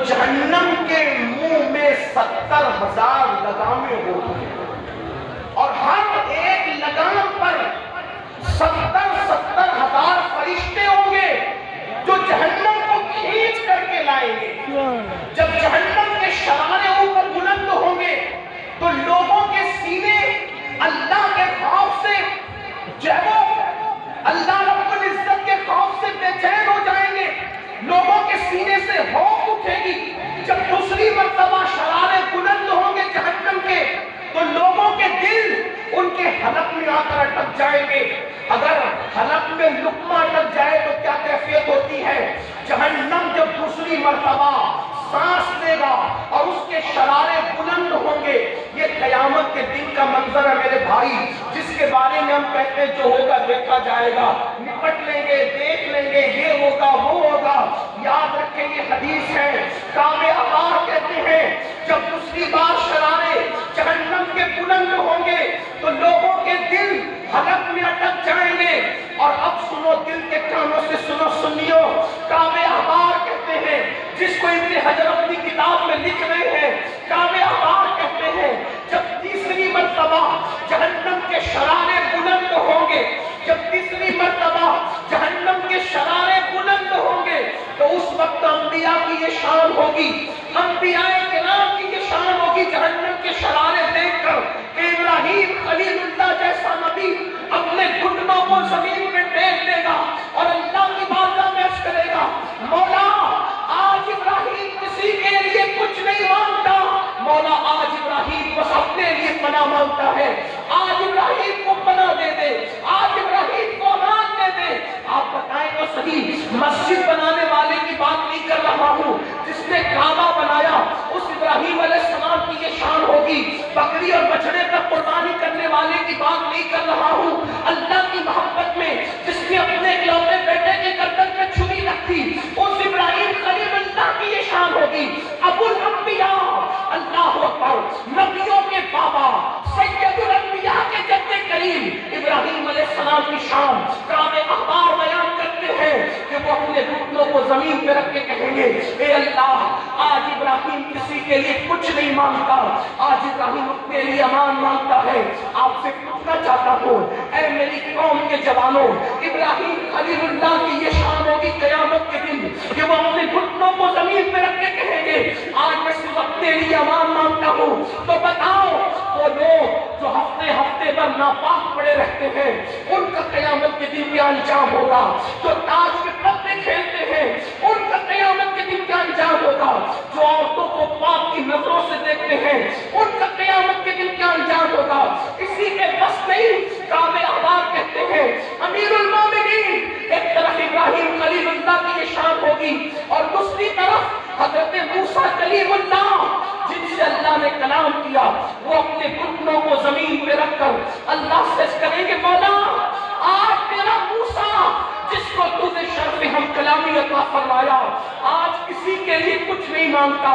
جہنم کے منہ میں 70,000 لگامیں ہوتی ہیں اور ہر ایک لگام پر 70,000 فرشتے ہوں گے جو جہنم کو کھینچ کر کے لائیں گے۔ جب جہنم کے شرارے اوپر بلند ہوں گے تو لوگوں کے سینے اللہ کے خوف سے اللہ رب العزت کے خوف سے بے چین ہو جائیں گے، لوگوں کے سینے سے ہوف اٹھے گی۔ جب دوسری مرتبہ شرارے بلند ہوں گے جہنم کے تو لوگوں کے دل ان کے حلق میں آ کر اٹک جائیں گے۔ اگر حلق میں لقمہ اٹک جائے تو کیا کیفیت ہوتی ہے؟ جہنم جب دوسری مرتبہ سانس لے گا اور اس کے شرارے بلند ہوں گے، یہ قیامت کے دن کا منظر ہے میرے بھائی، جس کے بارے میں ہم کہتے ہیں جو ہوگا دیکھا جائے گا، نپٹ لیں گے، دیکھ لیں گے، یہ ہوگا وہ ہوگا۔ یاد رکھیں یہ حدیث ہے، کعب احبار کہتے ہیں جب دوسری بار شرارے جہنم کے بلند ہوں گے تو لوگوں کے دل حلق میں اٹک جائیں گے۔ اور اب سنو، دل کے کانوں سے سنو سنیو، کعب احبار کہتے ہیں جس کو ابن حجر اپنی کتاب میں لکھ رہے ہیں، کعب احبار کہتے ہیں جب تیسری مرتبہ جہنم کے شرارے بلند ہوں گے، جب تیسری مرتبہ جہنم کے شرارے بلند ہوں گے تو اس وقت انبیاء کی یہ شان ہوگی، انبیاء کرام کی یہ شان ہوگی جہنم کے شرارے دیکھ کر کہ ابراہیم خلیل اللہ جیسا نبی اپنے گھٹنوں کو زمین میں ٹیک دے گا اور اللہ کی بارگاہ میں عرض کرے گا، مولا آج ابراہیم کسی کے لیے کچھ نہیں مانگتا، مولا آج ابراہیم بس اپنے لیے پناہ مانگتا ہے، آج ابراہیم کو پناہ دے دے، آج ابراہیم کو امان دے دے۔ آپ بتائیں تو صحیح، مسجد بنانے والے کی بات نہیں کر رہا ہوں، جس نے کعبہ بنایا اس ابراہیم علیہ السلام کی یہ شان ہوگی، بکری اور بچڑے پر قربانی کرنے والے کی بات نہیں کر رہا ہوں، اللہ کی محبت میں جس نے اپنے اکلوتے بیٹے کے گردن میں چھری رکھی اس ابراہیم خلیل اللہ کی یہ شان ہوگی۔ ابو الانبیاء، اللہ اکبر، نبیوں کے بابا، سید الانبیاء کے جد کریم ابراہیم علیہ السلام کی شان کعب احبار بیان کرتے ہیں کہ وہ اپنے گھٹنوں کو زمین پہ رکھ کے کہیں گے، اے اللہ آج ابراہیم کسی کے لیے کچھ نہیں مانگتا، آج ابراہیم اپنے لیے امان مانگتا ہے۔ آپ سے پوچھنا چاہتا ہوں اے میری قوم کے جوانوں، ابراہیم خلیل اللہ کی یہ شان ہوگی قیامت کے دن کہ وہ اپنے گھٹنوں کو زمین پہ رکھ کے کہیں گے، آج میں صرف اپنے لیے امان مانگتا ہوں۔ تو بتاؤ وہ لوگ جو ہفتے ہفتے پر ناپاک پڑے رہتے ہیں ان کا قیامت کے دن کیا انجام ہوگا؟ جو تاج کے پتے کھیلتے ہیں ان کا قیامت کے دن کیا انجام ہوگا؟ جو عورتوں کو پاک کی نظروں سے دیکھتے ہیں ان کا قیامت کے دن کیا انجام ہوگا؟ اسی کے بس نہیں، کعب احبار کہتے ہیں امیر المومنین ایک طرف ابراہیم خلیل اللہ کی یہ شان ہوگی اور دوسری طرف حضرت موسیٰ کلیم اللہ جن سے اللہ نے کلام کیا، وہ اپنے گھٹنوں کو زمین پہ رکھ کر اللہ سے کریں گے، مولا آج تیرا موسیٰ جس کو تو نے شرف ہم کلامی عطا فرمایا آج کسی کے لیے کچھ نہیں مانگتا،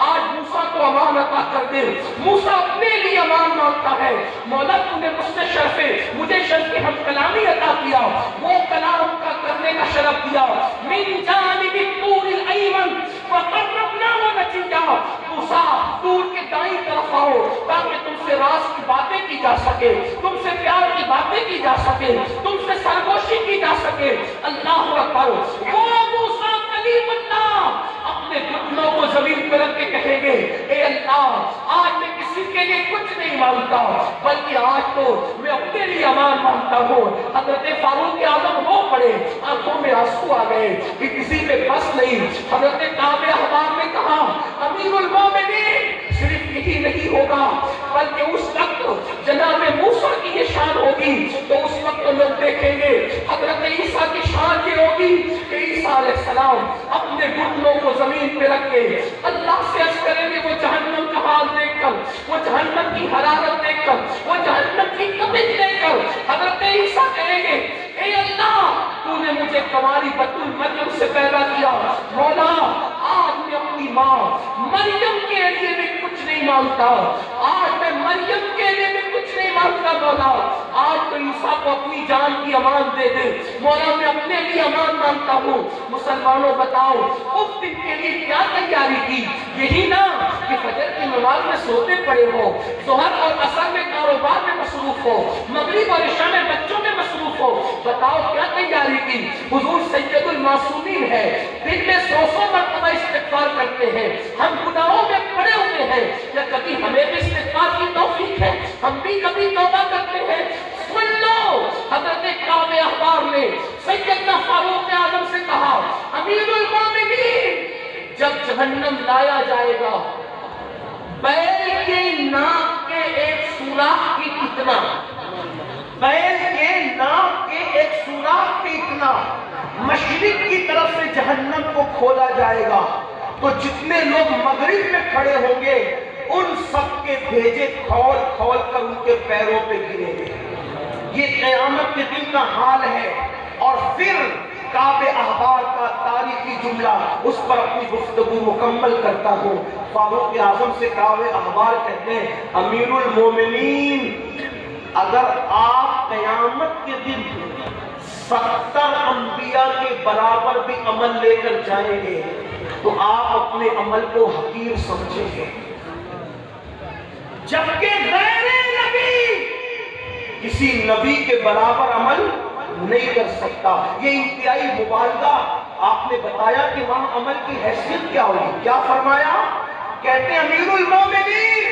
آج موسیٰ کو امان عطا کر دے۔ موسیٰ اپنے لیے امان مانگتا ہے، مولا تو نے مجھے شرف ہم کلامی عطا کیا، وہ کلام کا کرنے کا شرف دیا۔ من جانب الطور الایمن وقربناہ نجیہ، موسیٰ طور کے دائیں طرف آؤ تاکہ تم سے راز کی باتیں کی جا سکے، تم سے پیار کی باتیں کی جا سکے، تم سے سرگوشی کی جا سکے۔ اللہ اکبر، وہ موسیٰ کلیم اللہ اپنے گھٹنوں کو زمین پر رکھ کے کہیں گے، اے اللہ آج میں کسی کے لیے کچھ نہیں مانگتا بلکہ آج تو میں اپنے لیے امان مانگتا ہوں۔ حضرت فاروق اعظم رو پڑے، آنکھوں میں آنسو آ گئے کہ کسی پہ بس نہیں۔ حضرت کعب احبار نے کہا امیر المومنین صرف یہی نہیں ہوگا بلکہ اس وقت جناب موسیٰ کی یہ شان ہوگی تو اس وقت لوگ دیکھیں گے حضرت عیسیٰ کی شان یہ ہوگی کہ عیسیٰ علیہ السلام اپنے گھٹنوں کو زمین پہ رکھ کے اللہ سے عرض کریں گے، وہ جہنم کا حال دیکھ کر، وہ جہنم کی حرارت دیکھ کر، وہ جہنم کی تپش دیکھ کر حضرت عیسیٰ کہیں گے، اے اللہ تو نے مجھے کنواری بطول مریم سے پیدا کیا، مولا آج میں اپنی ماں مریم کے لیے بھی کچھ نہیں مانگتا، آج میں مریم کے لیے بھی کچھ نہیں مانگتا، مولا آج تو عیسیٰ کو اپنی جان کی امان دے دے، مولا میں اپنے لیے امان مانگتا ہوں۔ مسلمانوں بتاؤ اس دن کے لیے کیا تیاری کی؟ یہی نا کہ فجر کی نماز میں سوتے پڑے ہو، ظہر اور عصر میں کاروبار میں مصروف ہو، مغرب اور عشاء میں بچوں میں مصروف ہو، بتاؤ کیا تیاری کی؟ حضور سید المعصومین ہے، دن میں 100 مرتبہ استغفار کرتے ہیں، ہم گناہوں میں پڑے ہوئے ہیں، یا کبھی ہمیں بھی استغفار کی توفیق ہے؟ ہم بھی کبھی توبہ کرتے ہیں؟ سن لو، حضرت کعب احبار نے سیدنا فاروق اعظم سے کہا، امیر المومنین جب جہنم لایا جائے گا بیل کے ناک کے ایک سوراخ کی اتنا، بیل کے ناک کے ایک سوراخ کی اتنا مشرق کی طرف سے جہنم کو کھولا جائے گا، تو جتنے لوگ مغرب میں کھڑے ہوں گے ان سب کے بھیجے کھول کھول کر ان کے پیروں پہ گریں گے۔ یہ قیامت کے دن کا حال ہے۔ اور پھر کعب احبار کا تاریخی جملہ، اس پر اپنی گفتگو مکمل کرتا ہوں۔ فاروق اعظم سے کعب احبار کہتے ہیں، امیر المومنین اگر آپ قیامت کے دن 70 انبیاء کے برابر بھی عمل لے کر جائیں گے تو آپ اپنے عمل کو حقیر سمجھیں گے، جبکہ غیر نبی کسی نبی کے برابر عمل نہیں کر سکتا۔ یہ انتہائی مبالغہ آپ نے بتایا کہ وہاں عمل کی حیثیت کیا ہوگی۔ کیا فرمایا؟ کہتے ہیں امیر المومنین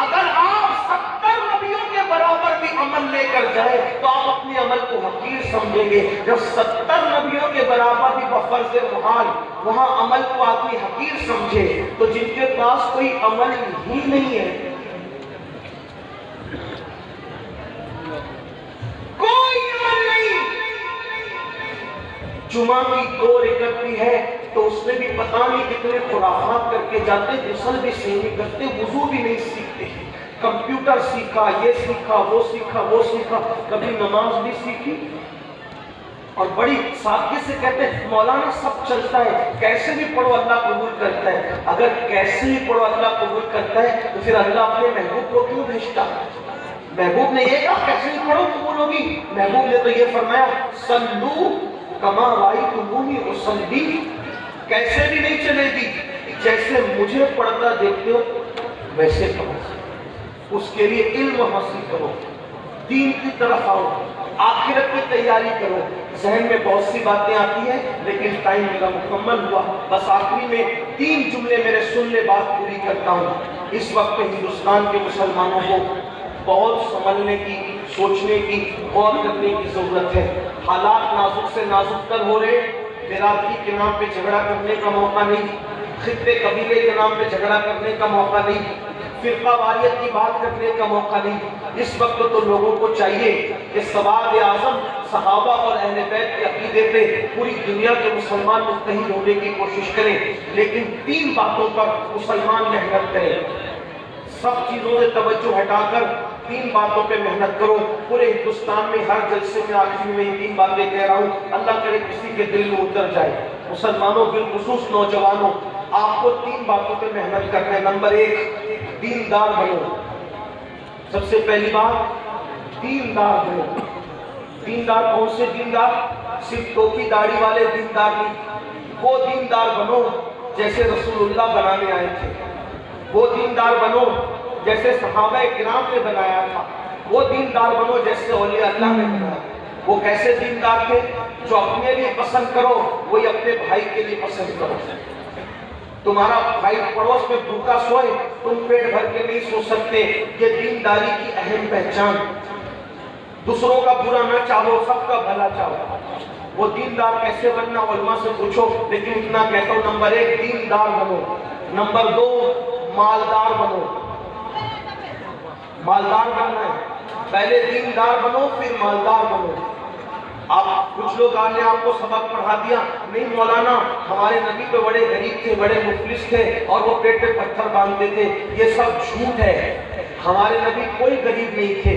اگر آپ 70 نبیوں کے برابر بھی عمل لے کر جائیں تو آپ اپنے عمل کو حقیر سمجھیں گے۔ جب 70 نبیوں کے برابر بھی بفرض محال وہاں عمل کو آدمی حقیر سمجھے تو جن کے پاس کوئی عمل ہی نہیں ہے، کوئی عمل نہیں، جمعہ کی 2 رکعت بھی ہے تو اس میں بھی پتہ نہیں کتنے خرافات کر کے جاتے، غسل بھی صحیح نہیں کرتے، وضو بھی نہیں سیکھتے، کمپیوٹر سیکھا، یہ سیکھا، وہ سیکھا، وہ سیکھا، کبھی نماز بھی سیکھی، اور بڑی سادگی سے کہتے ہیں مولانا سب چلتا ہے، کیسے بھی پڑھو اللہ قبول کرتا ہے۔ اگر کیسے بھی پڑھو اللہ قبول کرتا ہے تو پھر اللہ اپنے محبوب کو کیوں بھیجتا؟ محبوب نے یہ کہا کیسے بھی پڑھو قبول ہوگی، محبوب نے تو یہ فرمایا صلو کما رأیتمونی اصلی، کیسے بھی نہیں چلے گی، جیسے مجھے پڑھتا دیکھتے ہو ویسے پڑھو، اس کے لیے علم حاصل کرو، دین کی طرف آؤ، آخرت کی تیاری کرو۔ ذہن میں بہت سی باتیں آتی ہیں لیکن ٹائم میرا مکمل ہوا، بس آخری میں 3 جملے میرے سن لے بات پوری کرتا ہوں۔ اس وقت ہندوستان کے مسلمانوں کو بہت سنبھلنے کی، سوچنے کی، غور کرنے کی ضرورت ہے۔ حالات نازک سے نازک تر ہو رہے، برادری کے نام پہ جھگڑا کرنے کا موقع نہیں، خطے قبیلے کے نام پہ جھگڑا کرنے کا موقع نہیں، فرقہ واریت کی بات کرنے کا موقع نہیں۔ اس وقت تو لوگوں کو چاہیے کہ سواد اعظم صحابہ اور اہل بیت کے عقیدے پہ پوری دنیا کے مسلمان متحد ہونے کی کوشش کریں، لیکن 3 باتوں پر مسلمان محنت کریں، سب چیزوں سے توجہ ہٹا کر 3 باتوں پہ محنت کرو۔ پورے ہندوستان میں ہر جلسے میں آخری میں 3 باتیں کہہ رہا ہوں، اللہ کرے کسی کے دل میں اتر جائے۔ مسلمانوں بالخصوص نوجوانوں، آپ کو 3 باتوں پہ محنت کرنا ہے۔ نمبر 1، دیندار بنو۔ سب سے پہلی بات دیندار بنو۔ دیندار کون سے دیندار؟ صرف ٹوپی داڑھی والے دیندار نہیں، وہ دیندار بنو جیسے رسول اللہ بنانے آئے تھے، وہ دیندار بنو جیسے صحابہ کرام نے بنایا تھا، وہ دیندار بنو جیسے اولیاء اللہ نے بنایا۔ وہ کیسے دیندار تھے؟ جو اپنے لیے پسند کرو وہی اپنے بھائی کے لیے پسند کرو۔ تمہارا بھائی پڑوس میں بھوکا سوئے، تم پیٹ بھر کے نہیں سو سکتے، یہ دینداری کی اہم پہچان۔ دوسروں کا برا نہ چاہو، سب کا بھلا چاہو۔ وہ دیندار کیسے بننا علماء سے پوچھو، لیکن اتنا کہتا ہوں، نمبر 1 دیندار بنو، نمبر 2 مالدار بنو۔ مالدار بننا ہے، پہلے دیندار بنو پھر مالدار بنو۔ آپ کچھ لوگ آنے آپ کو سبق پڑھا دیا، نہیں مولانا ہمارے نبی تو بڑے غریب تھے، بڑے مفلس تھے اور وہ پیٹ پہ پتھر باندھتے تھے، یہ سب جھوٹ ہے۔ ہمارے نبی کوئی غریب نہیں تھے،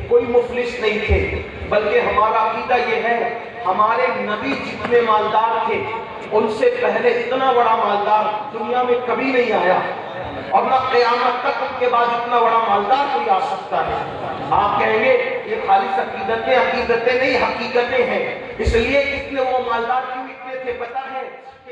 کوئی مفلس نہیں تھے، بلکہ ہمارا عقیدہ یہ ہے ہمارے نبی جتنے مالدار تھے ان سے پہلے اتنا بڑا مالدار دنیا میں کبھی نہیں آیا، اور نہ قیامت تک ان کے بعد اتنا بڑا مالدار کوئی آ سکتا ہے۔ آپ کہیں گے یہ خالص عقیدتیں نہیں حقیقتیں ہیں. اس لیے اتنے وہ مالدار کیوں اتنے تھے پتہ ہے کہ